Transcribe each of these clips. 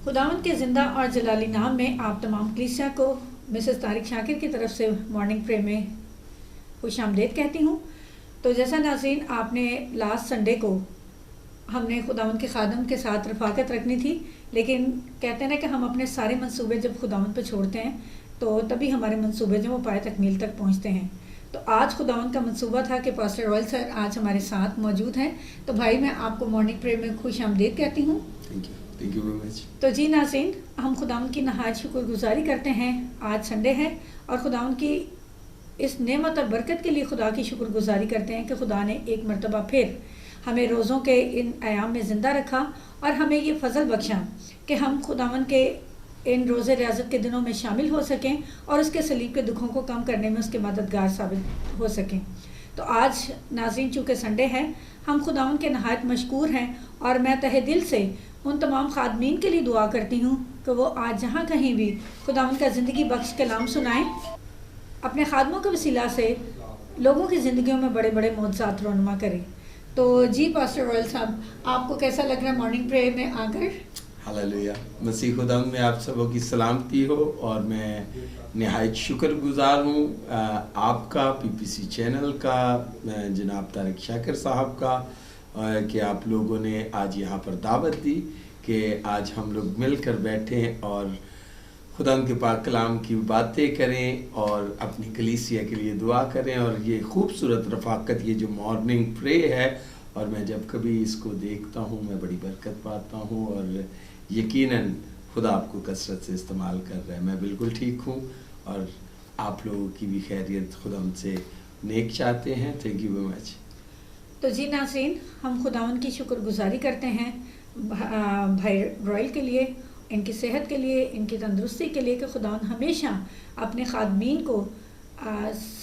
خداوند کے زندہ اور جلالی نام میں آپ تمام کلیسیا کو مسز طارق شاکر کی طرف سے مارننگ پرے میں خوش آمدید کہتی ہوں۔ تو جیسا ناظرین آپ نے لاسٹ سنڈے کو ہم نے خداوند کے خادم کے ساتھ رفاقت رکھنی تھی، لیکن کہتے ہیں نا کہ ہم اپنے سارے منصوبے جب خداوند پہ چھوڑتے ہیں تو تبھی ہمارے منصوبے جو وہ پائے تکمیل تک پہنچتے ہیں۔ تو آج خداوند کا منصوبہ تھا کہ پاسٹر رائل سر آج ہمارے ساتھ موجود ہیں، تو بھائی میں آپ کو مارننگ پرے میں خوش آمدید کہتی ہوں۔ Thank you very much. تو جی ناظرین، ہم خداوند کی نہایت شکر گزاری کرتے ہیں، آج سنڈے ہے اور خداوند کی اس نعمت اور برکت کے لیے خدا کی شکر گزاری کرتے ہیں کہ خدا نے ایک مرتبہ پھر ہمیں روزوں کے ان ایام میں زندہ رکھا اور ہمیں یہ فضل بخشا کہ ہم خداوند کے ان روزے ریاضت کے دنوں میں شامل ہو سکیں اور اس کے صلیب کے دکھوں کو کم کرنے میں اس کے مددگار ثابت ہو سکیں۔ تو آج ناظرین چونکہ سنڈے ہے، ہم خداوند کے نہایت مشکور ہیں اور میں تہہ دل سے ان تمام خادمین کے لیے دعا کرتی ہوں کہ وہ آج جہاں کہیں بھی خداوند کا زندگی بخش کلام سنائیں، اپنے خادموں کے وسیلہ سے لوگوں کی زندگیوں میں بڑے بڑے معجزات رونما کریں۔ تو جی پاسٹر رائل صاحب، آپ کو کیسا لگ رہا ہے مارننگ پریئر میں آ کر؟ ہاللویا، مسیح خداوند میں آپ سبوں کی سلامتی ہو، اور میں نہایت شکر گزار ہوں آپ کا، پی پی سی چینل کا، جناب طارق شاکر صاحب کا، کہ آپ لوگوں نے آج یہاں پر دعوت دی کہ آج ہم لوگ مل کر بیٹھیں اور خداوند کے پاک کلام کی باتیں کریں اور اپنی کلیسیا کے لیے دعا کریں، اور یہ خوبصورت رفاقت، یہ جو مارننگ پرے ہے، اور میں جب کبھی اس کو دیکھتا ہوں میں بڑی برکت پاتا ہوں، اور یقیناً خدا آپ کو کثرت سے استعمال کر رہا ہے۔ میں بالکل ٹھیک ہوں اور آپ لوگوں کی بھی خیریت خداوند سے نیک چاہتے ہیں۔ Thank you very much. تو جی ناظرین، ہم خداوند کی شکر گزاری کرتے ہیں بھائی رائل کے لیے، ان کی صحت کے لیے، ان کی تندرستی کے لیے کہ خداوند ہمیشہ اپنے خادمین کو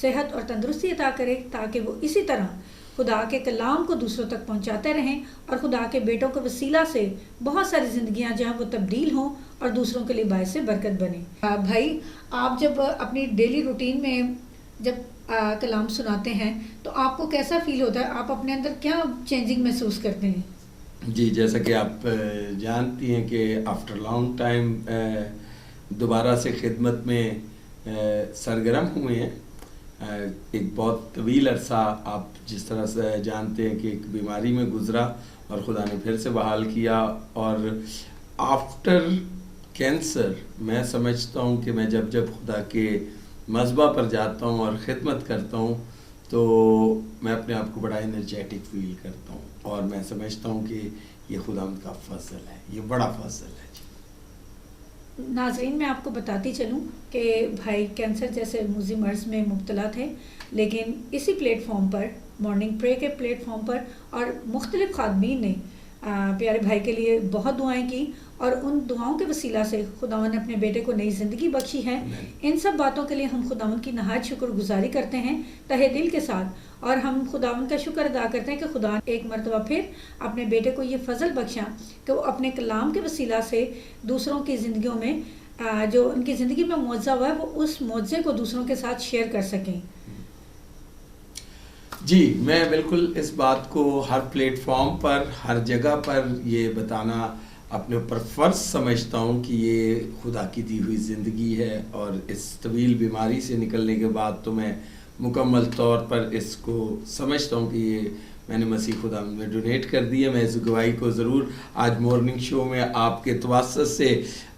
صحت اور تندرستی عطا کرے تاکہ وہ اسی طرح خدا کے کلام کو دوسروں تک پہنچاتے رہیں اور خدا کے بیٹوں کے وسیلہ سے بہت ساری زندگیاں جو ہیں وہ تبدیل ہوں اور دوسروں کے لیے باعث برکت بنیں۔ بھائی، آپ جب اپنی ڈیلی روٹین میں جب کلام سناتے ہیں تو آپ کو کیسا فیل ہوتا ہے؟ آپ اپنے اندر کیا چینجنگ محسوس کرتے ہیں؟ جی، جیسا کہ آپ جانتی ہیں کہ آفٹر لانگ ٹائم دوبارہ سے خدمت میں سرگرم ہوئے ہیں۔ ایک بہت طویل عرصہ آپ جس طرح سے جانتے ہیں کہ ایک بیماری میں گزرا اور خدا نے پھر سے بحال کیا، اور آفٹر کینسر میں سمجھتا ہوں کہ میں جب خدا کے مذبح پر جاتا ہوں اور خدمت کرتا ہوں تو میں اپنے آپ کو بڑا انرجیٹک فیل کرتا ہوں، اور میں سمجھتا ہوں کہ یہ خداوند کا فضل ہے، یہ بڑا فضل ہے۔ ناظرین، میں آپ کو بتاتی چلوں کہ بھائی کینسر جیسے موذی مرض میں مبتلا تھے، لیکن اسی پلیٹ فارم پر، مارننگ پرے کے پلیٹ فارم پر، اور مختلف خادمین نے پیارے بھائی کے لیے بہت دعائیں کی، اور ان دعاؤں کے وسیلہ سے خداوند نے اپنے بیٹے کو نئی زندگی بخشی ہے۔ ان سب باتوں کے لیے ہم خداوند کی نہایت شکر گزاری کرتے ہیں تہہ دل کے ساتھ، اور ہم خداوند کا شکر ادا کرتے ہیں کہ خدا نے ایک مرتبہ پھر اپنے بیٹے کو یہ فضل بخشا کہ وہ اپنے کلام کے وسیلہ سے دوسروں کی زندگیوں میں جو ان کی زندگی میں معجزہ ہوا ہے وہ اس معجزے کو دوسروں کے ساتھ شیئر کر سکیں۔ جی، میں بالکل اس بات کو ہر پلیٹ فارم پر، ہر جگہ پر یہ بتانا اپنے اوپر فرض سمجھتا ہوں کہ یہ خدا کی دی ہوئی زندگی ہے، اور اس طویل بیماری سے نکلنے کے بعد تو میں مکمل طور پر اس کو سمجھتا ہوں کہ یہ میں نے مسیح خدا میں ڈونیٹ کر دی ہے۔ میں اس گواہی کو ضرور آج مارننگ شو میں آپ کے توسط سے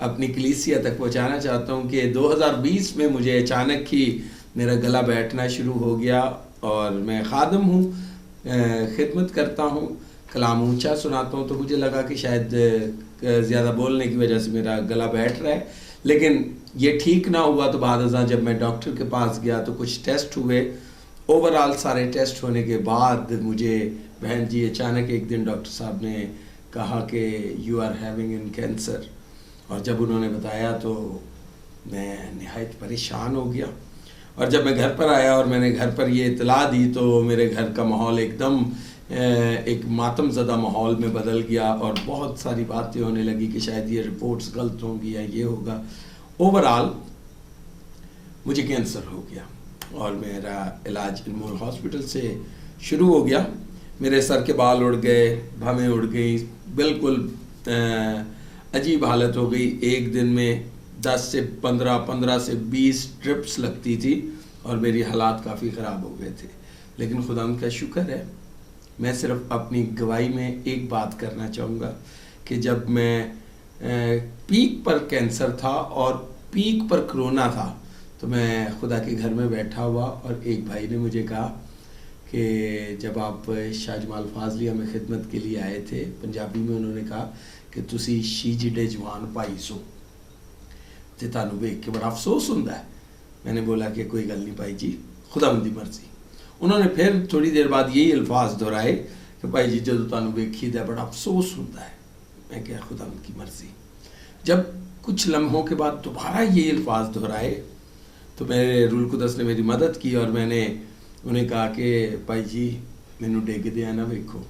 اپنی کلیسیا تک پہنچانا چاہتا ہوں کہ 2020 میں مجھے اچانک ہی میرا گلا بیٹھنا شروع ہو گیا، اور میں خادم ہوں، خدمت کرتا ہوں، کلام اونچا سناتا ہوں، تو مجھے لگا کہ شاید زیادہ بولنے کی وجہ سے میرا گلا بیٹھ رہا ہے، لیکن یہ ٹھیک نہ ہوا۔ تو بعد ازاں جب میں ڈاکٹر کے پاس گیا تو کچھ ٹیسٹ ہوئے، اوورآل سارے ٹیسٹ ہونے کے بعد مجھے بہن جی اچانک ایک دن ڈاکٹر صاحب نے کہا کہ you are having in cancer, اور جب انہوں نے بتایا تو میں نہایت پریشان ہو گیا، اور جب میں گھر پر آیا اور میں نے گھر پر یہ اطلاع دی تو میرے گھر کا ماحول ایک دم ایک ماتم زدہ ماحول میں بدل گیا، اور بہت ساری باتیں ہونے لگی کہ شاید یہ رپورٹس غلط ہوں گی یا یہ ہوگا۔ اوورآل مجھے کینسر ہو گیا، اور میرا علاج المور ہاسپٹل سے شروع ہو گیا۔ میرے سر کے بال اڑ گئے، بھویں اڑ گئی، بالکل عجیب حالت ہو گئی. ایک دن میں 10 سے 15 سے 20 ٹرپس لگتی تھی اور میری حالات کافی خراب ہو گئے تھے. لیکن خدا ان کا شکر ہے. میں صرف اپنی گواہی میں ایک بات کرنا چاہوں گا کہ جب میں پیک پر کینسر تھا اور پیک پر کرونا تھا تو میں خدا کے گھر میں بیٹھا ہوا اور ایک بھائی نے مجھے کہا کہ جب آپ شاہ جمال فاضلیہ میں خدمت کے لیے آئے تھے پنجابی میں انہوں نے کہا کہ تسی شیجڈے جوان پائی سو تے تانوں ویکھ کے بڑا افسوس ہوندا ہے. میں نے بولا کہ کوئی گل نہیں بھائی جی, خدا دی مرضی. انہوں نے پھر تھوڑی دیر بعد یہی الفاظ دہرائے کہ بھائی جی جدوں تانوں ویکھی دا بڑا افسوس ہوندا ہے. میں کہا خدا کی مرضی. جب کچھ لمحوں کے بعد دوبارہ یہ الفاظ دہرائے تو میرے روح القدس نے میری مدد کی اور میں نے انہیں کہا کہ بھائی جی مینوں ڈگ دیا نہ ویکھو,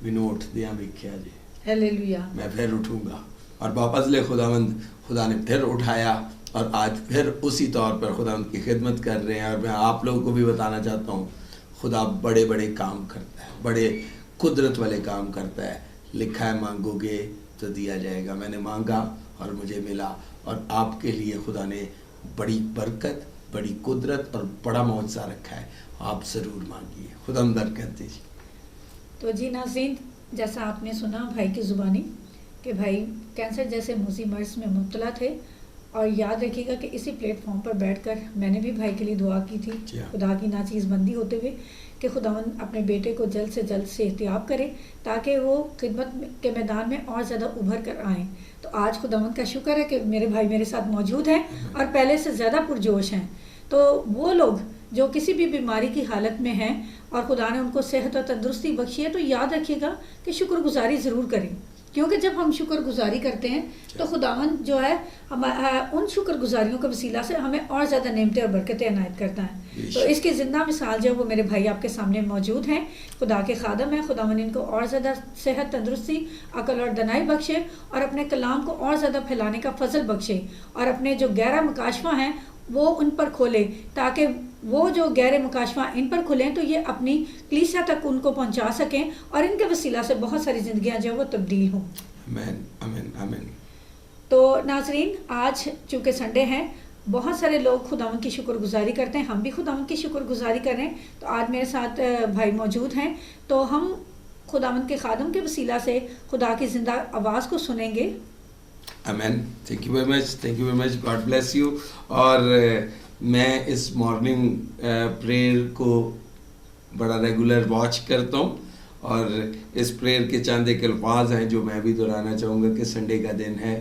مینوں اٹھ دیا ویکھیا جی, ہلیلویا, میں پھر اٹھوں گا. اور بافضل خدا نے پھر اٹھایا اور آج پھر اسی طور پر خدا ان کی خدمت کر رہے ہیں. اور میں آپ لوگوں کو بھی بتانا چاہتا ہوں خدا بڑے بڑے کام کرتا ہے, بڑے قدرت والے کام کرتا ہے. لکھا ہے مانگو گے تو دیا جائے گا. میں نے مانگا اور مجھے ملا, اور آپ کے لیے خدا نے بڑی برکت, بڑی قدرت اور بڑا معجزہ رکھا ہے. آپ ضرور مانگیے. خدا برکت دیجیے. تو جی ناظرین, جیسا آپ نے سنا بھائی کی زبانی کہ بھائی کینسر جیسے موذی مرض میں مبتلا تھے, اور یاد رکھیے گا کہ اسی پلیٹ فارم پر بیٹھ کر میں نے بھی بھائی کے لیے دعا کی تھی خدا کی ناچیز بندی ہوتے ہوئے کہ خداوند اپنے بیٹے کو جلد سے جلد صحتیاب کرے تاکہ وہ خدمت کے میدان میں اور زیادہ ابھر کر آئیں. تو آج خداوند کا شکر ہے کہ میرے بھائی میرے ساتھ موجود ہیں اور پہلے سے زیادہ پرجوش ہیں. تو وہ لوگ جو کسی بھی بیماری کی حالت میں ہیں اور خدا نے ان کو صحت اور تندرستی بخشی ہے تو یاد رکھیے گا کہ شکر گزاری ضرور کریں, کیونکہ جب ہم شکر گزاری کرتے ہیں تو خداوند جو ہے ان شکر گزاریوں کے وسیلہ سے ہمیں اور زیادہ نعمتیں اور برکتیں عنایت کرتا ہے. تو اس کی زندہ مثال جو ہے وہ میرے بھائی آپ کے سامنے موجود ہیں, خدا کے خادم ہیں. خداوند ان کو اور زیادہ صحت, تندرستی, عقل اور دانائی بخشے اور اپنے کلام کو اور زیادہ پھیلانے کا فضل بخشے, اور اپنے جو گہرا مکاشفہ ہیں وہ ان پر کھولے تاکہ وہ جو گہرے مکاشفہ ان پر کھلیں تو یہ اپنی کلیسیا تک ان کو پہنچا سکیں اور ان کے وسیلہ سے بہت ساری زندگیاں جو وہ تبدیل ہوں. آمین آمین آمین. تو ناظرین, آج چونکہ سنڈے ہیں, بہت سارے لوگ خداوند کی شکر گزاری کرتے ہیں, ہم بھی خداوند کی شکر گزاری کریں. تو آج میرے ساتھ بھائی موجود ہیں, تو ہم خداوند کے خادم کے وسیلہ سے خدا کی زندہ آواز کو سنیں گے. آمین. Thank you very much, thank you very much, God bless you. اور میں اس مارننگ پریئر کو بڑا ریگولر واچ کرتا ہوں, اور اس پریئر کے چند ایک الفاظ ہیں جو میں بھی دہرانا چاہوں گا کہ سنڈے کا دن ہے,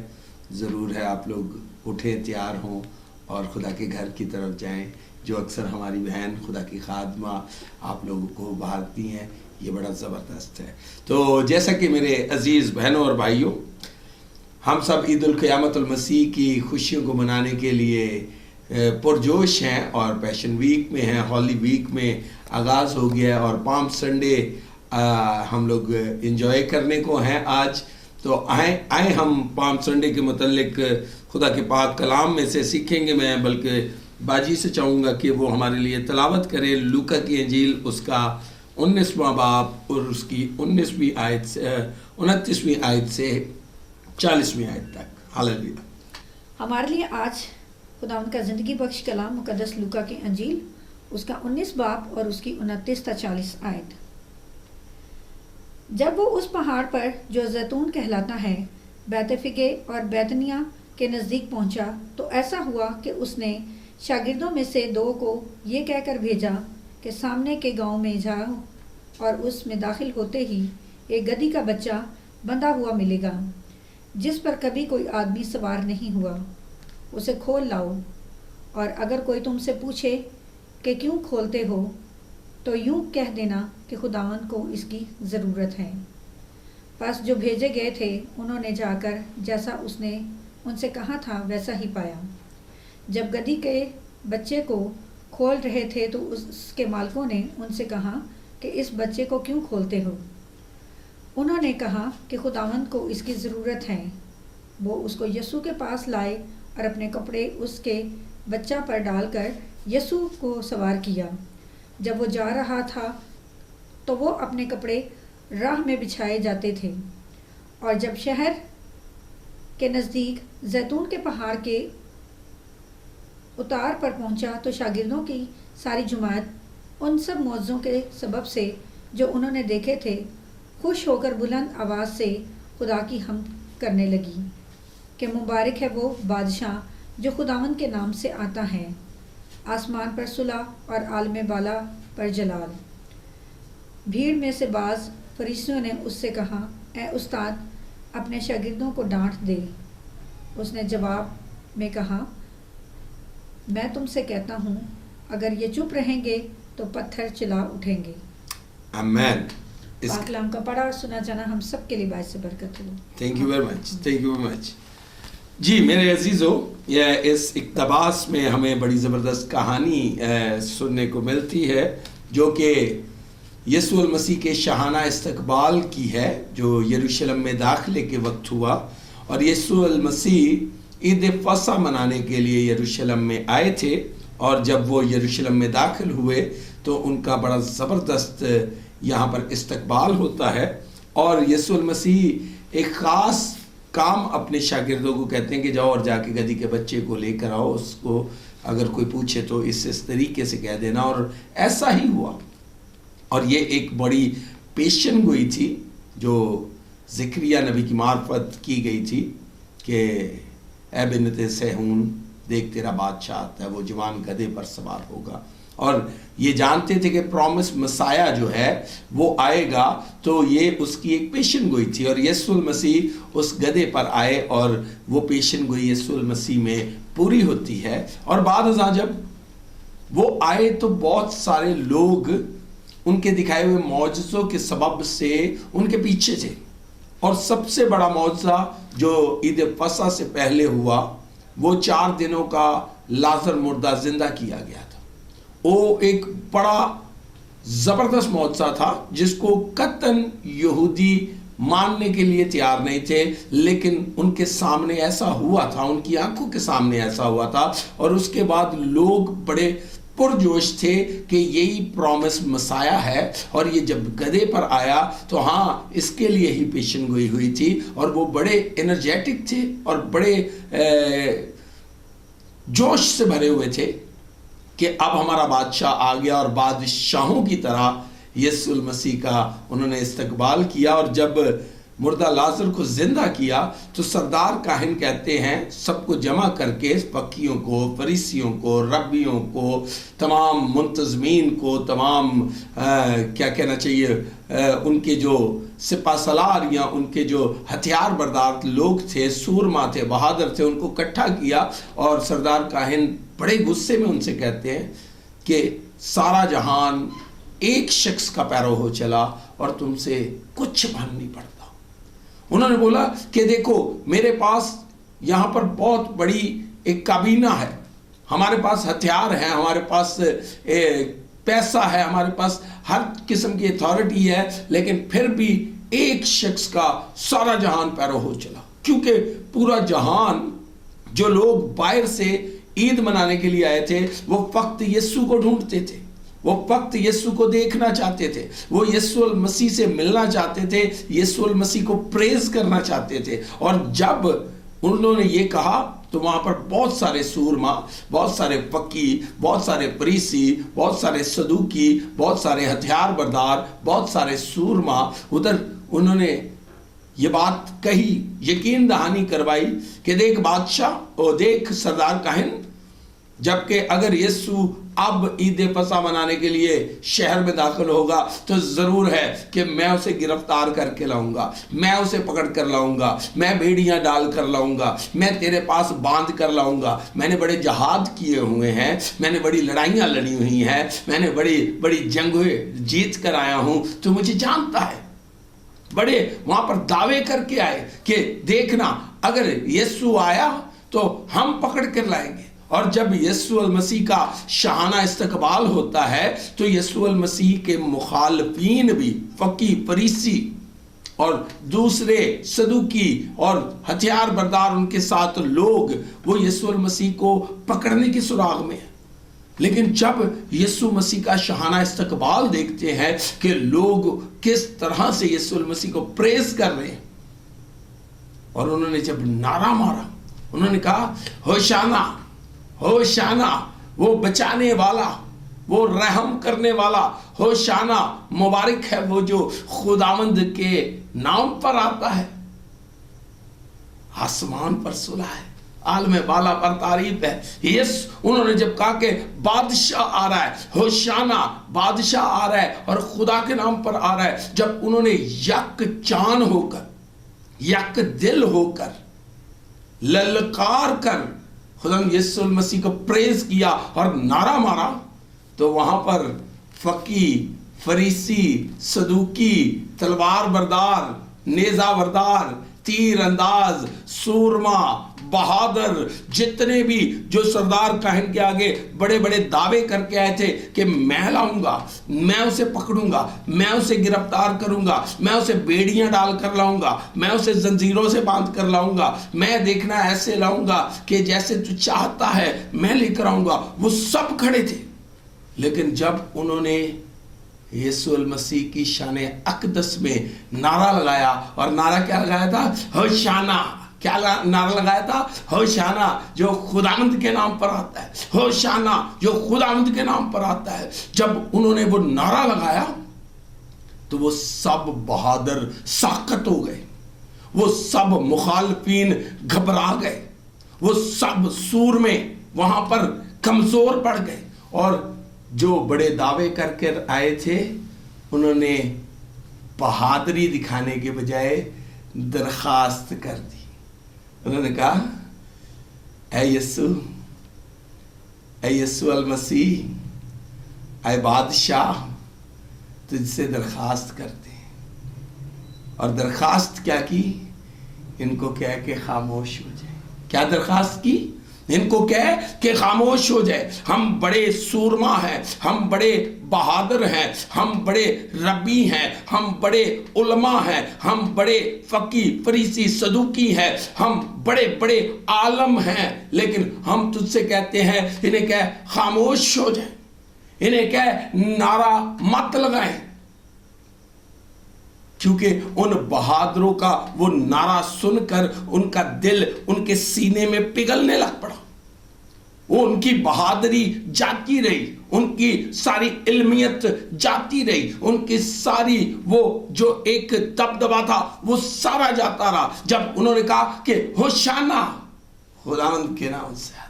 ضرور ہے آپ لوگ اٹھیں, تیار ہوں اور خدا کے گھر کی طرف جائیں, جو اکثر ہماری بہن خدا کی خادمہ آپ لوگوں کو ابھارتی ہیں. یہ بڑا زبردست ہے. تو جیسا کہ میرے عزیز بہنوں اور بھائیوں, ہم سب عید القیامت المسیح کی خوشیوں کو منانے کے لیے پرجوش ہیں اور پیشن ویک میں ہیں, ہولی ویک میں آغاز ہو گیا ہے اور پام سنڈے ہم لوگ انجوائے کرنے کو ہیں آج. تو آئیں ہم پام سنڈے کے متعلق خدا کے پاک کلام میں سے سیکھیں گے. میں بلکہ باجی سے چاہوں گا کہ وہ ہمارے لیے تلاوت کرے لوکا کی انجیل, اس کا 19واں باب اور اس کی 29ویں آیت سے 29ویں آیت سے 40ویں آیت تک. ہاللیلویا. ہمارے لیے آج خداوند کا زندگی بخش کلام مقدس لوکا کی انجیل, اس کا 19 باب اور اس کی 29 تا 40 آیت. جب وہ اس پہاڑ پر جو زیتون کہلاتا ہے بیت فگے اور بیتنیا کے نزدیک پہنچا تو ایسا ہوا کہ اس نے شاگردوں میں سے 2 کو یہ کہہ کر بھیجا کہ سامنے کے گاؤں میں جاؤ اور اس میں داخل ہوتے ہی ایک گدھی کا بچہ بندھا ہوا ملے گا جس پر کبھی کوئی آدمی سوار نہیں ہوا, اسے کھول لاؤ, اور اگر کوئی تم سے پوچھے کہ کیوں کھولتے ہو تو یوں کہہ دینا کہ خداوند کو اس کی ضرورت ہے. پس جو بھیجے گئے تھے انہوں نے جا کر جیسا اس نے ان سے کہا تھا ویسا ہی پایا. جب گدھی کے بچے کو کھول رہے تھے تو اس کے مالکوں نے ان سے کہا کہ اس بچے کو کیوں کھولتے ہو؟ انہوں نے کہا کہ خداوند کو اس کی ضرورت ہے. وہ اس کو یسوع کے پاس لائے اور اپنے کپڑے اس کے بچہ پر ڈال کر یسوع کو سوار کیا. جب وہ جا رہا تھا تو وہ اپنے کپڑے راہ میں بچھائے جاتے تھے, اور جب شہر کے نزدیک زیتون کے پہاڑ کے اتار پر پہنچا تو شاگردوں کی ساری جماعت ان سب معجزوں کے سبب سے جو انہوں نے دیکھے تھے خوش ہو کر بلند آواز سے خدا کی حمد کرنے لگی کہ مبارک ہے وہ بادشاہ جو خداوند کے نام سے آتا ہے، آسمان پر صلح اور عالم بالا پر جلال۔ بھیڑ میں سے بعض فریسیوں نے اس سے کہا، اے استاد اپنے شاگردوں کو ڈانٹ دے۔ اس نے جواب میں کہا، میں تم سے کہتا ہوں اگر یہ چپ رہیں گے تو پتھر چلا اٹھیں گے۔ آمین۔ پاک کلام کا پڑھا اور سنا جانا ہم سب کے لیے باعث برکت ہو۔ Thank you very much, thank you very much. جی میرے عزیزو، یہ اس اقتباس میں ہمیں بڑی زبردست کہانی سننے کو ملتی ہے جو کہ یسوع المسیح کے شاہانہ استقبال کی ہے جو یروشلم میں داخلے کے وقت ہوا، اور یسوع المسیح عید فصح منانے کے لیے یروشلم میں آئے تھے، اور جب وہ یروشلم میں داخل ہوئے تو ان کا بڑا زبردست یہاں پر استقبال ہوتا ہے، اور یسوع المسیح ایک خاص کام اپنے شاگردوں کو کہتے ہیں کہ جاؤ اور جا کے گدھی کے بچے کو لے کر آؤ، اس کو اگر کوئی پوچھے تو اس طریقے سے کہہ دینا، اور ایسا ہی ہوا۔ اور یہ ایک بڑی پیشن گوئی تھی جو زکریا نبی کی معرفت کی گئی تھی کہ اے بنت صہیون دیکھ تیرا بادشاہ آتا ہے، وہ جوان گدھے پر سوار ہوگا، اور یہ جانتے تھے کہ پرومس مسایہ جو ہے وہ آئے گا، تو یہ اس کی ایک پیشن گوئی تھی، اور یسوع المسیح اس گدھے پر آئے اور وہ پیشن گوئی یسوع المسیح میں پوری ہوتی ہے۔ اور بعد ازاں جب وہ آئے تو بہت سارے لوگ ان کے دکھائے ہوئے معجزوں کے سبب سے ان کے پیچھے تھے، اور سب سے بڑا معجزہ جو عید فصح سے پہلے ہوا وہ 4 دنوں کا لازر مردہ زندہ کیا گیا تھا۔ وہ ایک بڑا زبردست معجزہ تھا جس کو قطعاً یہودی ماننے کے لیے تیار نہیں تھے، لیکن ان کے سامنے ایسا ہوا تھا، ان کی آنکھوں کے سامنے ایسا ہوا تھا، اور اس کے بعد لوگ بڑے پرجوش تھے کہ یہی پرومس مسایہ ہے، اور یہ جب گدھے پر آیا تو ہاں اس کے لیے ہی پیشن گوئی ہوئی تھی، اور وہ بڑے انرجیٹک تھے اور بڑے جوش سے بھرے ہوئے تھے کہ اب ہمارا بادشاہ آ گیا، اور بادشاہوں کی طرح یسوع المسیح کا انہوں نے استقبال کیا۔ اور جب مردہ لازر کو زندہ کیا تو سردار کاہن کہتے ہیں سب کو جمع کر کے، فقیوں کو، فریسیوں کو، ربیوں کو، تمام منتظمین کو، تمام کیا کہنا چاہیے ان کے جو سپہ سالار یا ان کے جو ہتھیار بردار لوگ تھے، سورما تھے، بہادر تھے، ان کو اکٹھا کیا، اور سردار کاہن بڑے غصے میں ان سے کہتے ہیں کہ سارا جہان ایک شخص کا پیرو ہو چلا اور تم سے کچھ چھپانا نہیں پڑتا۔ انہوں نے بولا کہ دیکھو میرے پاس یہاں پر بہت بڑی ایک کابینہ ہے، ہمارے پاس ہتھیار ہیں، ہمارے پاس پیسہ ہے، ہمارے پاس ہر قسم کی اتھارٹی ہے، لیکن پھر بھی ایک شخص کا سارا جہان پیرو ہو چلا، کیونکہ پورا جہان جو لوگ باہر سے عید منانے کے لیے آئے تھے وہ فقط یسوع کو ڈھونڈتے تھے، وہ فقط یسوع کو دیکھنا چاہتے تھے، وہ یسوع المسیح سے ملنا چاہتے تھے، یسوع المسیح کو پریز کرنا چاہتے تھے۔ اور جب انہوں نے یہ کہا تو وہاں پر بہت سارے سورما، بہت سارے فقی، بہت سارے فریسی، بہت سارے صدوقی، بہت سارے ہتھیار بردار، بہت سارے سورما ادھر انہوں نے یہ بات کہی، یقین دہانی کروائی کہ دیکھ بادشاہ، اور دیکھ سردار کاہن، جبکہ اگر یسوع اب عید فصح منانے کے لیے شہر میں داخل ہوگا تو ضرور ہے کہ میں اسے گرفتار کر کے لاؤں گا، میں اسے پکڑ کر لاؤں گا، میں بھیڑیاں ڈال کر لاؤں گا، میں تیرے پاس باندھ کر لاؤں گا، میں نے بڑے جہاد کیے ہوئے ہیں، میں نے بڑی لڑائیاں لڑی ہوئی ہیں، میں نے بڑی جنگیں جیت کر آیا ہوں، تو مجھے جانتا ہے۔ بڑے وہاں پر دعوے کر کے آئے کہ دیکھنا اگر یسوع آیا تو ہم پکڑ کر لائیں گے۔ اور جب یسوع المسیح کا شاہانہ استقبال ہوتا ہے تو یسوع المسیح کے مخالفین بھی، فقی، فریسی اور دوسرے صدوقی اور ہتھیار بردار ان کے ساتھ لوگ، وہ یسوع المسیح کو پکڑنے کی سراغ میں ہیں۔ لیکن جب یسوع مسیح کا شاہانہ استقبال دیکھتے ہیں کہ لوگ کس طرح سے یسوع المسیح کو پریز کر رہے ہیں، اور انہوں نے جب نعرہ مارا انہوں نے کہا ہوشانا ہوشانا، وہ بچانے والا، وہ رحم کرنے والا، ہوشانا، مبارک ہے وہ جو خداوند کے نام پر آتا ہے، آسمان پر صلح ہے، عالم بالا پر تعریف ہے۔ یس، انہوں نے جب کہا کہ بادشاہ آ رہا ہے، ہوشانا، بادشاہ آ رہا ہے اور خدا کے نام پر آ رہا ہے، جب انہوں نے یک جان ہو کر، یک دل ہو کر، للکار کر خدا یسوع المسیح کو پریز کیا اور نعرہ مارا، تو وہاں پر فقی، فریسی، صدوقی، تلوار بردار، نیزہ بردار، تیر انداز، سورما، بہادر، جتنے بھی جو سردار کاہن کے آگے بڑے بڑے دعوے کر کے آئے تھے کہ میں لاؤں گا، میں اسے پکڑوں گا، میں اسے گرفتار کروں گا، میں اسے بیڑیاں ڈال کر لاؤں گا، میں اسے زنجیروں سے باندھ کر لاؤں گا، میں دیکھنا ایسے لاؤں گا کہ جیسے تو چاہتا ہے میں لے کر آؤں گا، وہ سب کھڑے تھے۔ لیکن جب انہوں نے یسوع المسیح کی شان اقدس میں نعرہ لگایا، اور نعرہ کیا لگایا تھا؟ ہوشانا۔ کیا نعرہ لگایا تھا؟ ہوشانا، جو خداوند کے نام پر آتا ہے، ہوشانا جو خداوند کے نام پر آتا ہے۔ جب انہوں نے وہ نعرہ لگایا تو وہ سب بہادر ساکت ہو گئے، وہ سب مخالفین گھبرا گئے، وہ سب سور میں وہاں پر کمزور پڑ گئے، اور جو بڑے دعوے کر کر آئے تھے انہوں نے بہادری دکھانے کے بجائے درخواست کر دی۔ انہوں نے کہا اے یسوع المسیح، اے بادشاہ، تجھ سے درخواست کرتے ہیں۔ اور درخواست کیا کی؟ ان کو کہہ کہ خاموش ہو جائے۔ کیا درخواست کی؟ ان کو کہہ کہ خاموش ہو جائے۔ ہم بڑے سورما ہیں، ہم بڑے بہادر ہیں، ہم بڑے ربی ہیں، ہم بڑے علماء ہیں، ہم بڑے فقی، فریسی، صدوقی ہیں، ہم بڑے بڑے عالم ہیں، لیکن ہم تجھ سے کہتے ہیں انہیں کہہ خاموش ہو جائیں، انہیں کہہ نعرہ مت لگائیں۔ کیونکہ ان بہادروں کا وہ نعرہ سن کر ان کا دل ان کے سینے میں پگھلنے لگ پڑا، وہ ان کی بہادری جاتی رہی، ان کی ساری علمیت جاتی رہی، ان کی ساری وہ جو ایک دبدبا تھا وہ سارا جاتا رہا۔ جب انہوں نے کہا کہ ہوشانا، خداوند کے نام سے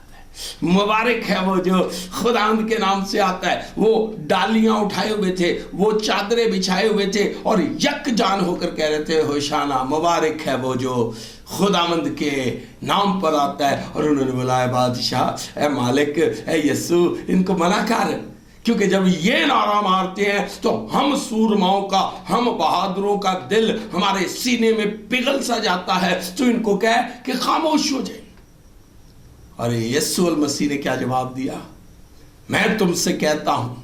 مبارک ہے وہ جو خداوند کے نام سے آتا ہے، وہ ڈالیاں اٹھائے ہوئے تھے، وہ چادریں بچھائے ہوئے تھے اور یک جان ہو کر کہہ رہے تھے ہوشانا، مبارک ہے وہ جو خداوند کے نام پر آتا ہے۔ اور انہوں نے بولا اے بادشاہ، اے مالک، اے یسوع، ان کو منع کر، کیونکہ جب یہ نعرہ مارتے ہیں تو ہم سورماؤں کا، ہم بہادروں کا دل ہمارے سینے میں پگھل سا جاتا ہے، تو ان کو کہہ کہ خاموش ہو جائے۔ اور یسوع المسیح نے کیا جواب دیا؟ میں تم سے کہتا ہوں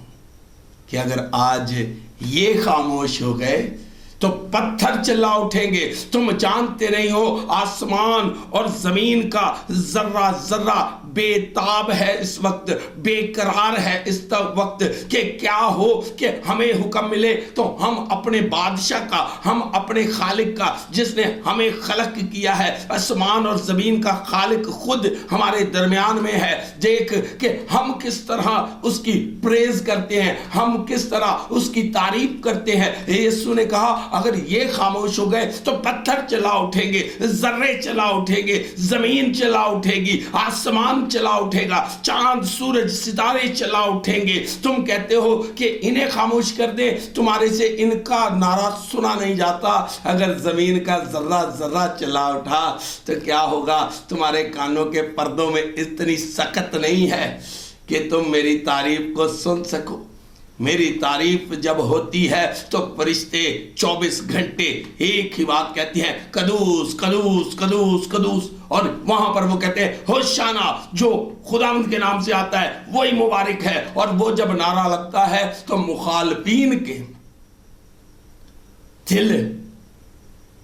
کہ اگر آج یہ خاموش ہو گئے تو پتھر چلا اٹھیں گے۔ تم جانتے نہیں ہو آسمان اور زمین کا ذرہ ذرہ بے تاب ہے اس وقت، بے قرار ہے اس وقت، کہ کیا ہو کہ ہمیں حکم ملے تو ہم اپنے بادشاہ کا، ہم اپنے خالق کا، جس نے ہمیں خلق کیا ہے، آسمان اور زمین کا خالق خود ہمارے درمیان میں ہے، دیکھ کہ ہم کس طرح اس کی پریز کرتے ہیں، ہم کس طرح اس کی تعریف کرتے ہیں۔ یسوع نے کہا اگر یہ خاموش ہو گئے تو پتھر چلا اٹھیں گے، ذرے چلا اٹھیں گے، زمین چلا اٹھے گی، آسمان چلا اٹھے گا، چاند سورج ستارے چلا اٹھیں گے۔ تم کہتے ہو کہ انہیں خاموش کر دیں، تمہارے سے ان کا نعرہ سنا نہیں جاتا۔ اگر زمین کا ذرہ ذرہ چلا اٹھا تو کیا ہوگا؟ تمہارے کانوں کے پردوں میں اتنی سکت نہیں ہے کہ تم میری تعریف کو سن سکو۔ میری تعریف جب ہوتی ہے تو فرشتے 24 گھنٹے ایک ہی بات کہتی ہیں، قدوس قدوس قدوس قدوس، اور وہاں پر وہ کہتے ہیں ہوشانا، جو خداوند کے نام سے آتا ہے وہی مبارک ہے۔ اور وہ جب نعرہ لگتا ہے تو مخالفین کے دل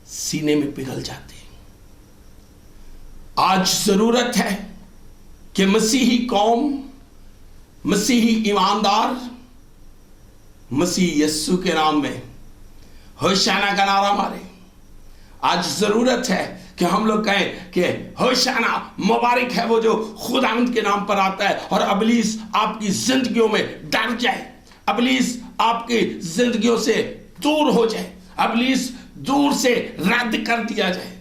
سینے میں پگھل جاتے ہیں۔ آج ضرورت ہے کہ مسیحی قوم، مسیحی ایماندار مسیح یسوع کے نام میں ہوشانا کا نعرہ مارے، آج ضرورت ہے کہ ہم لوگ کہیں کہ ہوشانا، مبارک ہے وہ جو خداوند کے نام پر آتا ہے، اور ابلیس آپ کی زندگیوں میں ڈر جائے، ابلیس آپ کی زندگیوں سے دور ہو جائے، ابلیس دور سے رد کر دیا جائے،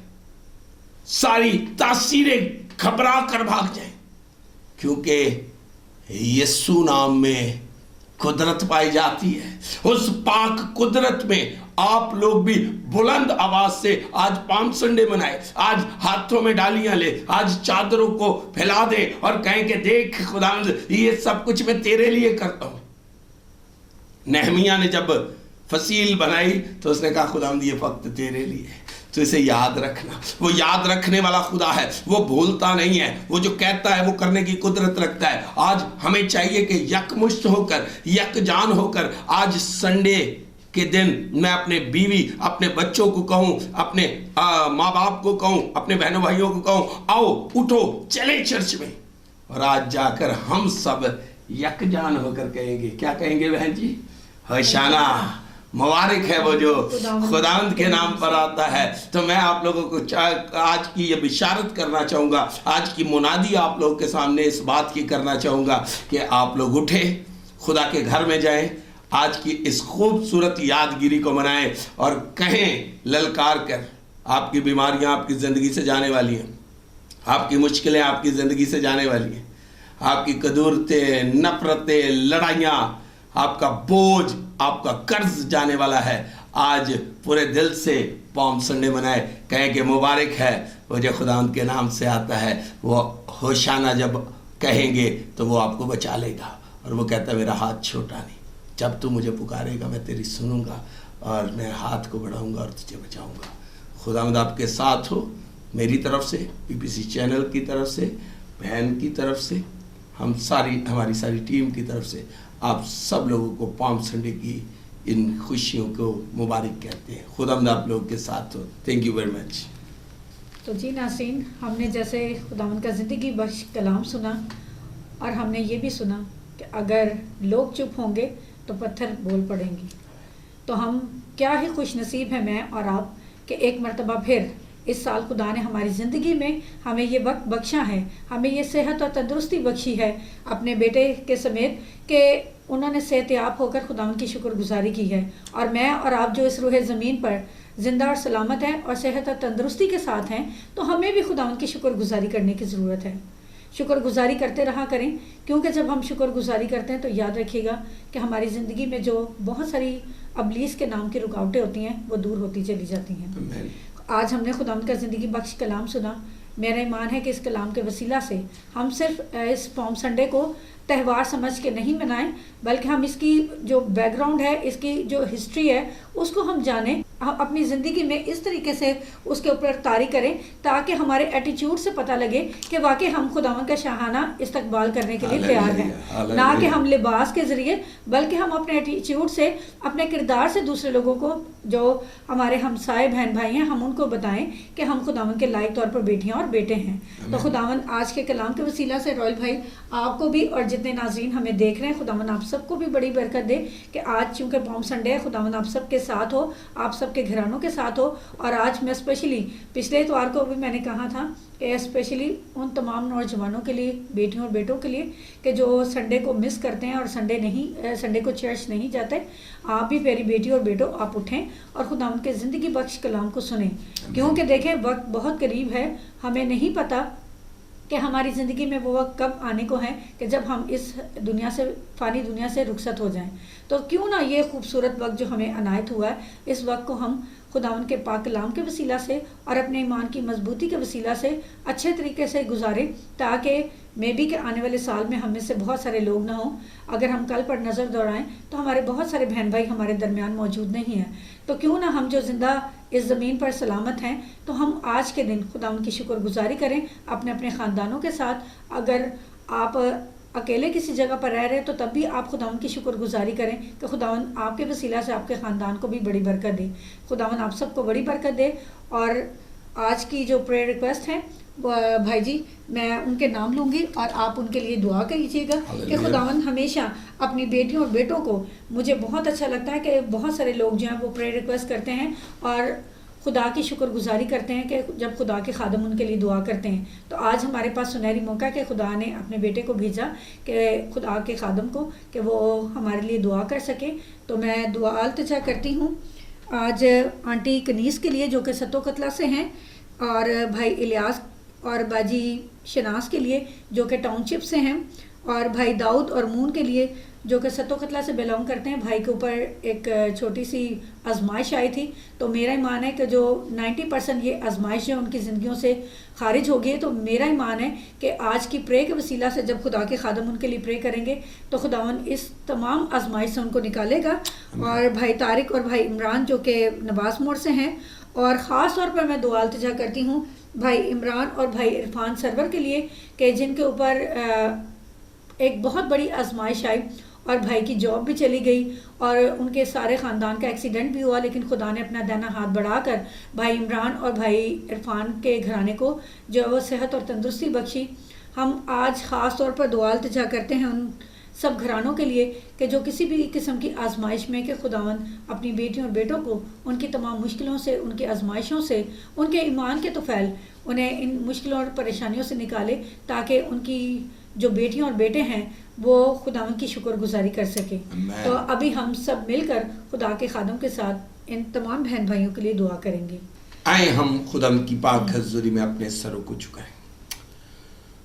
ساری تاثیریں گھبرا کر بھاگ جائیں، کیونکہ یسوع نام میں قدرت پائی جاتی ہے۔ اس پاک قدرت میں آپ لوگ بھی بلند آواز سے آج پام سنڈے منائے، آج ہاتھوں میں ڈالیاں لے، آج چادروں کو پھیلا دیں اور کہیں کہ دیکھ خداوند یہ سب کچھ میں تیرے لیے کرتا ہوں۔ نہمیہ نے جب فصیل بنائی تو اس نے کہا خداوند یہ وقت تیرے لیے ہے، تو اسے یاد رکھنا۔ وہ یاد رکھنے والا خدا ہے، وہ بھولتا نہیں ہے، وہ جو کہتا ہے وہ کرنے کی قدرت رکھتا ہے۔ آج ہمیں چاہیے کہ یکمشت ہو کر، یک جان ہو کر، آج سنڈے کے دن میں اپنے بیوی، اپنے بچوں کو کہوں، اپنے ماں باپ کو کہوں، اپنے بہنوں بھائیوں کو کہوں، آؤ اٹھو چلے چرچ میں، اور آج جا کر ہم سب یک جان ہو کر کہیں گے، کیا کہیں گے بہن جی؟ ہوشانا، مبارک ہے وہ جو خداوند کے نام پر آتا ہے۔ تو میں آپ لوگوں کو آج کی یہ بشارت کرنا چاہوں گا، آج کی منادی آپ لوگوں کے سامنے اس بات کی کرنا چاہوں گا کہ آپ لوگ اٹھے، خدا کے گھر میں جائیں، آج کی اس خوبصورت یادگیری کو منائیں، اور کہیں للکار کر آپ کی بیماریاں آپ کی زندگی سے جانے والی ہیں، آپ کی مشکلیں آپ کی زندگی سے جانے والی ہیں، آپ کی قدورتیں، نفرتیں، لڑائیاں، آپ کا بوجھ، آپ کا قرض جانے والا ہے۔ آج پورے دل سے پام سنڈے منائے، کہیں کہ مبارک ہے وہ جو خداوند کے نام سے آتا ہے۔ وہ ہوشانا جب کہیں گے تو وہ آپ کو بچا لے گا، اور وہ کہتا ہے میرا ہاتھ چھوٹا نہیں، جب تو مجھے پکارے گا میں تیری سنوں گا، اور میں ہاتھ کو بڑھاؤں گا اور تجھے بچاؤں گا۔ خداوند آپ کے ساتھ ہو۔ میری طرف سے، BBC چینل کی طرف سے، بہن کی طرف سے، ہماری ساری ٹیم کی طرف سے آپ سب لوگوں کو پام سنڈے کی ان خوشیوں کو مبارک کہتے ہیں۔ خداوند آپ لوگوں کے ساتھ ہو۔ Thank you very much. تو جی ناظرین، ہم نے جیسے خداوند کا زندگی بخش کلام سنا، اور ہم نے یہ بھی سنا کہ اگر لوگ چپ ہوں گے تو پتھر بول پڑیں گے۔ تو ہم کیا ہی خوش نصیب ہیں میں اور آپ کہ ایک مرتبہ پھر اس سال خدا نے ہماری زندگی میں ہمیں یہ وقت بخشا ہے، ہمیں یہ صحت اور تندرستی بخشی ہے اپنے بیٹے کے سمیت، کہ انہوں نے صحت یاب ہو کر خداوند کی شکر گزاری کی ہے، اور میں اور آپ جو اس روح زمین پر زندہ اور سلامت ہیں اور صحت اور تندرستی کے ساتھ ہیں، تو ہمیں بھی خداوند کی شکر گزاری کرنے کی ضرورت ہے۔ شکر گزاری کرتے رہا کریں، کیونکہ جب ہم شکر گزاری کرتے ہیں تو یاد رکھیے گا کہ ہماری زندگی میں جو بہت ساری ابلیس کے نام کی رکاوٹیں ہوتی ہیں وہ دور ہوتی چلی جاتی ہیں۔ آج ہم نے خداوند کا زندگی بخش کلام سنا۔ میرا ایمان ہے کہ اس کلام کے وسیلہ سے ہم صرف اس پام سنڈے کو تہوار سمجھ کے نہیں منائیں، بلکہ ہم اس کی جو بیک گراؤنڈ ہے، اس کی جو ہسٹری ہے، اس کو ہم جانیں، اپنی زندگی میں اس طریقے سے اس کے اوپر طاری کریں تاکہ ہمارے ایٹیچیوڈ سے پتہ لگے کہ واقعی ہم خداوند کا شاہانہ استقبال کرنے کے لیے تیار ہیں، نہ کہ ہم لباس کے ذریعے، بلکہ ہم اپنے ایٹیچیوڈ سے، اپنے کردار سے دوسرے لوگوں کو، جو ہمارے ہمسائے بہن بھائی ہیں، ہم ان کو بتائیں کہ ہم خداوند کے لائق طور پر بیٹیاں اور بیٹے ہیں۔ تو خداوند آج کے کلام کے وسیلہ سے رائل بھائی آپ کو بھی، اور جتنے ناظرین ہمیں دیکھ رہے ہیں، خداوند آپ سب کو بھی بڑی برکت دے کہ آج چونکہ پام سنڈے ہے، خداوند آپ سب کے ساتھ ہو، آپ سب کے گھرانوں کے ساتھ ہو۔ اور آج میں اسپیشلی پچھلے اتوار کو بھی میں نے کہا تھا کہ اسپیشلی ان تمام نوجوانوں کے لیے، بیٹیوں اور بیٹوں کے لیے کہ جو سنڈے کو مس کرتے ہیں اور سنڈے کو چرچ نہیں جاتے، آپ بھی پیاری بیٹی اور بیٹوں آپ اٹھیں اور خداوند کے زندگی بخش کلام کو سنیں، کیونکہ دیکھیں وقت بہت قریب ہے۔ ہمیں نہیں پتہ کہ ہماری زندگی میں وہ وقت کب آنے کو ہے کہ جب ہم اس دنیا سے، فانی دنیا سے رخصت ہو جائیں۔ تو کیوں نہ یہ خوبصورت وقت جو ہمیں عنایت ہوا ہے، اس وقت کو ہم خداوند کے پاک کلام کے وسیلہ سے اور اپنے ایمان کی مضبوطی کے وسیلہ سے اچھے طریقے سے گزاریں، تاکہ میں بھی کہ آنے والے سال میں ہم میں سے بہت سارے لوگ نہ ہوں۔ اگر ہم کل پر نظر دوڑائیں تو ہمارے بہت سارے بہن بھائی ہمارے درمیان موجود نہیں ہیں، تو کیوں نہ ہم جو زندہ اس زمین پر سلامت ہیں، تو ہم آج کے دن خداوند کی شکر گزاری کریں اپنے اپنے خاندانوں کے ساتھ۔ اگر آپ اکیلے کسی جگہ پر رہ رہے تو تب بھی آپ خداوند کی شکر گزاری کریں کہ خداوند آپ کے وسیلہ سے آپ کے خاندان کو بھی بڑی برکت دے۔ خداوند آپ سب کو بڑی برکت دے۔ اور آج کی جو پریئر ریکویسٹ ہے بھائی جی، میں ان کے نام لوں گی اور آپ ان کے لیے دعا کیجیے گا کہ خداوند ہمیشہ اپنی بیٹیوں اور بیٹوں کو، مجھے بہت اچھا لگتا ہے کہ بہت سارے لوگ جو ہیں وہ پریئر ریکویسٹ کرتے ہیں، اور خدا کی شکر گزاری کرتے ہیں کہ جب خدا کے خادم ان کے لیے دعا کرتے ہیں. تو آج ہمارے پاس سنہری موقع کہ خدا نے اپنے بیٹے کو بھیجا کہ خدا کے خادم کو کہ وہ ہمارے لیے دعا کر سکے. تو میں دعا التجا کرتی ہوں آج آنٹی کنیز کے لیے جو کہ ستو قتلہ سے ہیں، اور بھائی الیاس اور باجی شناس کے لیے جو کہ ٹاؤن شپ سے ہیں، اور بھائی داؤد اور مون کے لیے جو کہ ستو قتلہ سے بیلونگ کرتے ہیں. بھائی کے اوپر ایک چھوٹی سی آزمائش آئی تھی، تو میرا ایمان ہے کہ جو 90% یہ آزمائش جو ان کی زندگیوں سے خارج ہو گئی ہے. تو میرا ایمان ہے کہ آج کی پرے کے وسیلہ سے جب خدا کے خادم ان کے لیے پرے کریں گے تو خداون اس تمام آزمائش سے ان کو نکالے گا. اور بھائی طارق اور بھائی عمران جو کہ نواز موڑ سے ہیں، اور خاص طور پر میں دعا التجا کرتی ہوں بھائی عمران اور بھائی عرفان سرور کے لیے کہ جن کے اوپر ایک بہت بڑی آزمائش آئی اور بھائی کی جاب بھی چلی گئی اور ان کے سارے خاندان کا ایکسیڈنٹ بھی ہوا، لیکن خدا نے اپنا دائنا ہاتھ بڑھا کر بھائی عمران اور بھائی عرفان کے گھرانے کو جو ہے وہ صحت اور تندرستی بخشی. ہم آج خاص طور پر دعا التجا کرتے ہیں ان سب گھرانوں کے لیے کہ جو کسی بھی قسم کی آزمائش میں کہ خداوند اپنی بیٹیوں اور بیٹوں کو ان کی تمام مشکلوں سے، ان کی آزمائشوں سے، ان کے ایمان کے طفیل انہیں ان مشکلوں اور پریشانیوں سے نکالے، تاکہ ان کی جو بیٹیاں اور بیٹے ہیں وہ خداوند کی شکر گزاری کر سکے. تو ابھی ہم سب مل کر خدا کے خادم کے ساتھ ان تمام بہن بھائیوں کے لیے دعا کریں گے. آئیں ہم خداوند کی پاک حضوری میں اپنے سروں کو جھکائیں.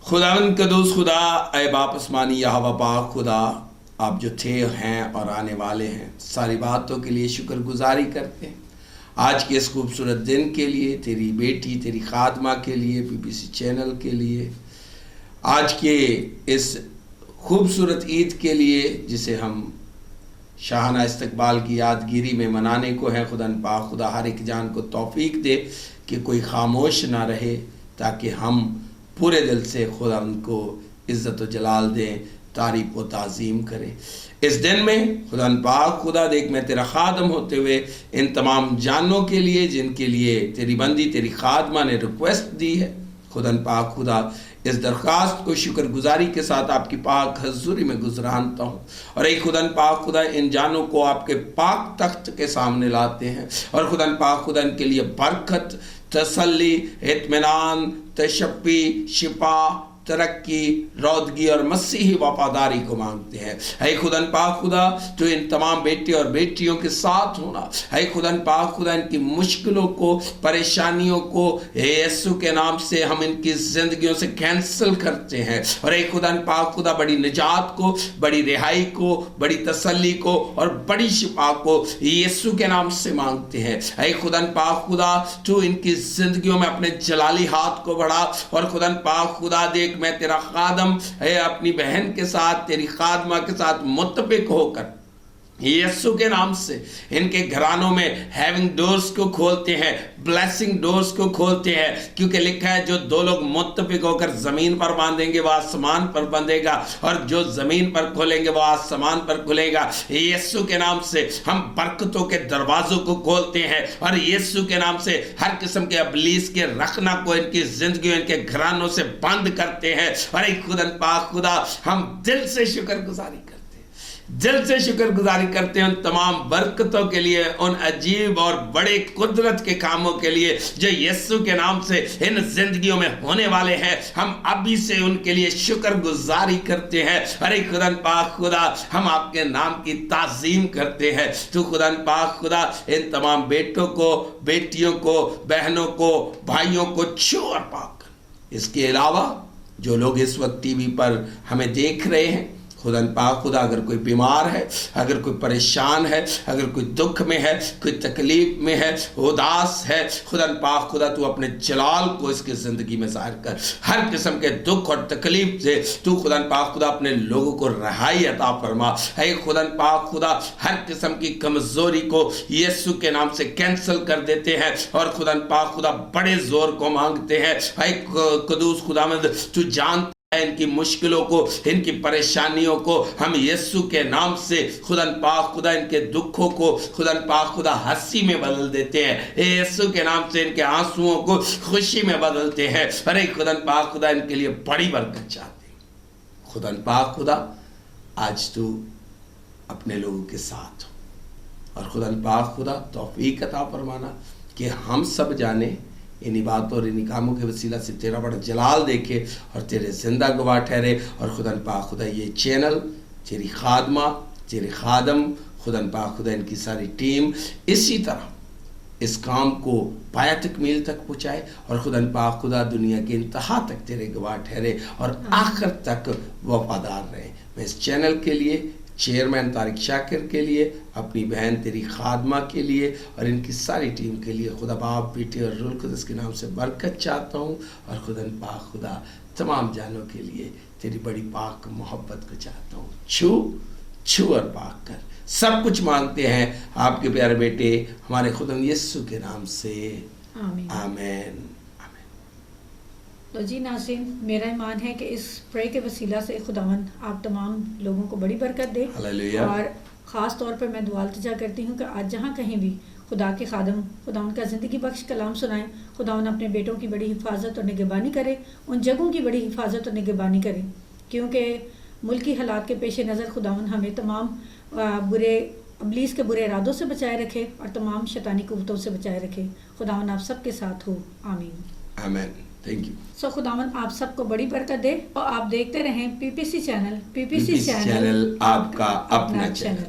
خداوند قدوس خدا، اے باپ آسمانی یہوہ پاک خدا، آپ جو تھے ہیں اور آنے والے ہیں، ساری باتوں کے لیے شکر گزاری کرتے ہیں. آج کے اس خوبصورت دن کے لیے، تیری بیٹی، تیری خادمہ کے لیے، BBC چینل کے لیے، آج کے اس خوبصورت عید کے لیے جسے ہم شاہانہ استقبال کی یادگیری میں منانے کو ہے. پاک خدا ہر ایک جان کو توفیق دے کہ کوئی خاموش نہ رہے، تاکہ ہم پورے دل سے خدا ان کو عزت و جلال دیں، تعریف و تعظیم کریں. اس دن میں پاک خدا دیکھ، میں تیرا خادم ہوتے ہوئے ان تمام جانوں کے لیے جن کے لیے تیری بندی تیری خادمہ نے ریکویسٹ دی ہے، پاک خدا اس درخواست کو شکر گزاری کے ساتھ آپ کی پاک حضوری میں گزرانتا ہوں. اور اے پاک خدا ان جانوں کو آپ کے پاک تخت کے سامنے لاتے ہیں، اور پاک خدا ان کے لیے برکت، تسلی، اطمینان، تشفی، شفا، ترقی، رودگی اور مسیحی وفاداری کو مانگتے ہیں. اے پاک خدا تو ان تمام بیٹے اور بیٹیوں کے ساتھ ہونا. اے پاک خدا ان کی مشکلوں کو، پریشانیوں کو یسوع کے نام سے ہم ان کی زندگیوں سے کینسل کرتے ہیں. اور اے پاک خدا بڑی نجات کو، بڑی رہائی کو، بڑی تسلی کو اور بڑی شفا کو یسوع کے نام سے مانگتے ہیں. اے پاک خدا تو ان کی زندگیوں میں اپنے جلالی ہاتھ کو بڑھا. اور پاک خدا دیکھ، میں تیرا خادم اپنی بہن کے ساتھ، تیری خادمہ کے ساتھ متفق ہو کر یسوع کے نام سے ان کے گھرانوں میں ہیونگ ڈورز کو کھولتے ہیں، بلیسنگ ڈورز کو کھولتے ہیں، کیونکہ لکھا ہے جو دو لوگ متفق ہو کر زمین پر باندھیں گے وہ آسمان پر بندھے گا، اور جو زمین پر کھولیں گے وہ آسمان پر کھلے گا. یسوع کے نام سے ہم برکتوں کے دروازوں کو کھولتے ہیں، اور یسوع کے نام سے ہر قسم کے ابلیس کے رخنا کو ان کی زندگیوں، ان کے گھرانوں سے بند کرتے ہیں. اور اے پاک خدا ہم دل سے شکر گزاری کرتے ہیں، دل سے شکر گزاری کرتے ہیں ان تمام برکتوں کے لیے، ان عجیب اور بڑے قدرت کے کاموں کے لیے جو یسوع کے نام سے ان زندگیوں میں ہونے والے ہیں. ہم ابھی سے ان کے لیے شکر گزاری کرتے ہیں. ارے پاک خدا ہم آپ کے نام کی تعظیم کرتے ہیں. تو پاک خدا ان تمام بیٹوں کو، بیٹیوں کو، بہنوں کو، بھائیوں کو چھو اور پاک کر. اس کے علاوہ جو لوگ اس وقت ٹی وی پر ہمیں دیکھ رہے ہیں، پاک خدا اگر کوئی بیمار ہے، اگر کوئی پریشان ہے، اگر کوئی دکھ میں ہے، کوئی تکلیف میں ہے، اداس ہے، پاک خدا تو اپنے جلال کو اس کی زندگی میں ظاہر کر. ہر قسم کے دکھ اور تکلیف سے تو پاک خدا اپنے لوگوں کو رہائی عطا فرما. اے پاک خدا ہر قسم کی کمزوری کو یسوع کے نام سے کینسل کر دیتے ہیں، اور پاک خدا بڑے زور کو مانگتے ہیں. اے قدوس خداوند تو جانتے ان کی مشکلوں کو، ان کی پریشانیوں کو ہم یسوع کے نام سے پاک خدا ان کے دکھوں کو پاک خدا ہنسی میں بدل دیتے ہیں. یسوع کے نام سے ان کے آنسوؤں کو خوشی میں بدلتے ہیں. ارے پاک خدا ان کے لیے بڑی برکت چاہتے ہیں. پاک خدا آج تو اپنے لوگوں کے ساتھ ہو، اور پاک خدا توفیق عطا فرمانا کہ ہم سب جانیں، انہی باتوں اور انہی کاموں کے وسیلہ سے تیرا بڑا جلال دیکھے اور تیرے زندہ گواہ ٹھہرے. اور خدا پاک خدا یہ چینل، تیری خادمہ، تیرے خادم، خدا پاک خدا ان کی ساری ٹیم اسی طرح اس کام کو پایا تکمیل تک پہنچائے، اور خدا پاک خدا دنیا کے انتہا تک تیرے گواہ ٹھہرے اور آخر تک وفادار رہے. میں اس چینل کے لیے، چیئرمین طارق شاکر کے لیے، اپنی بہن تیری خادمہ کے لیے اور ان کی ساری ٹیم کے لیے خدا باپ، بیٹے اور روح القدس کے نام سے برکت چاہتا ہوں. اور خدا پاک خدا تمام جانوں کے لیے تیری بڑی پاک محبت کو چاہتا ہوں. چھو اور پاک کر. سب کچھ مانگتے ہیں آپ کے پیارے بیٹے ہمارے خدا یسوع کے نام سے، آمین. آمین. تو جی ناظرین، میرا ایمان ہے کہ اس پرے کے وسیلہ سے خداوند آپ تمام لوگوں کو بڑی برکت دے. ہلیلویا. اور خاص طور پر میں دعا التجا کرتی ہوں کہ آج جہاں کہیں بھی خدا کے خادم خداوند کا زندگی بخش کلام سنائیں، خداوند اپنے بیٹوں کی بڑی حفاظت اور نگہبانی کرے، ان جگہوں کی بڑی حفاظت اور نگہبانی کرے، کیونکہ ملکی حالات کے پیش نظر خداوند ہمیں تمام برے ابلیس کے برے ارادوں سے بچائے رکھے اور تمام شیطانی قوتوں سے بچائے رکھے. خداوند آپ سب کے ساتھ ہو. آمین. آمین. Thank you. سو خداوند آپ سب کو بڑی برکت دے اور آپ دیکھتے رہیں پی پی سی چینل. پی پی سی چینل آپ کا اپنا چینل.